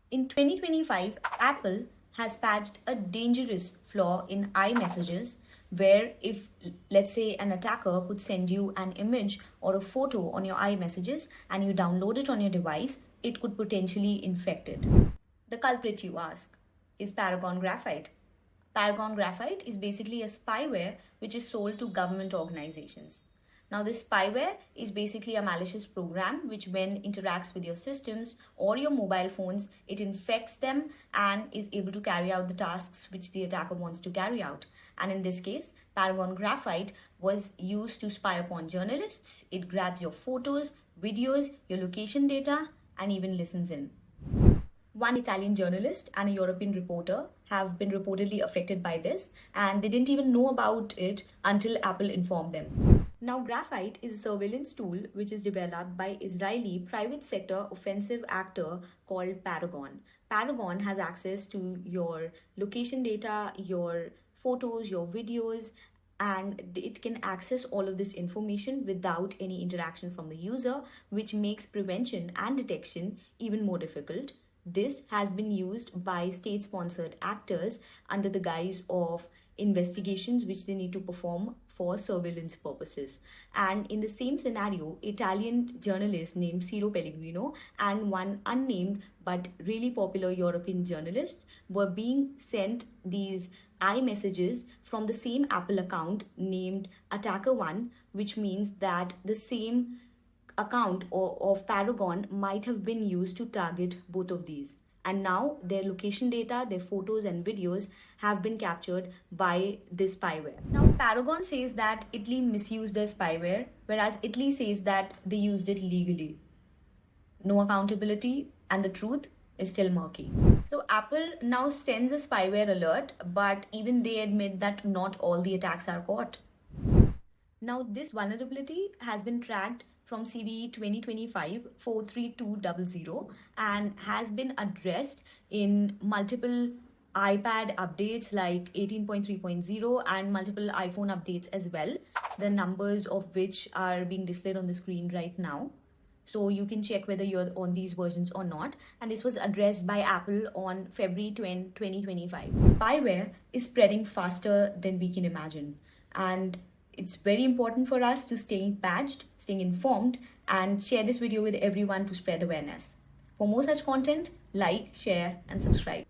In 2025, Apple has patched a dangerous flaw in iMessages where if, let's say, an attacker could send you an image or a photo on your iMessages and you download it on your device, it could potentially infect it. The culprit, you ask, is Paragon Graphite. Paragon Graphite is basically a spyware which is sold to government organizations. Now, this spyware is basically a malicious program which, when interacts with your systems or your mobile phones, it infects them and is able to carry out the tasks which the attacker wants to carry out. And in this case, Paragon Graphite was used to spy upon journalists. It grabs your photos, videos, your location data, and even listens in. One Italian journalist and a European reporter have been reportedly affected by this, and they didn't even know about it until Apple informed them. Now, Graphite is a surveillance tool which is developed by Israeli private sector offensive actor called Paragon. Paragon has access to your location data, your photos, your videos, and it can access all of this information without any interaction from the user, which makes prevention and detection even more difficult. This has been used by state-sponsored actors under the guise of investigations which they need to perform for surveillance purposes. And in the same scenario, Italian journalists named Ciro Pellegrino and one unnamed but really popular European journalist were being sent these iMessages from the same Apple account named Attacker1, which means that the same account of Paragon might have been used to target both of these. And now their location data, their photos and videos have been captured by this spyware. Now, Paragon says that Italy misused their spyware, whereas Italy says that they used it legally. No accountability, and the truth is still murky. So Apple now sends a spyware alert, but even they admit that not all the attacks are caught. Now, this vulnerability has been tracked from CVE 2025-43200 and has been addressed in multiple iPad updates like 18.3.0 and multiple iPhone updates as well, the numbers of which are being displayed on the screen right now. So you can check whether you're on these versions or not. And this was addressed by Apple on February 20, 2025. Spyware is spreading faster than we can imagine. And it's very important for us to stay patched, staying informed, and share this video with everyone to spread awareness. For more such content, like, share, and subscribe.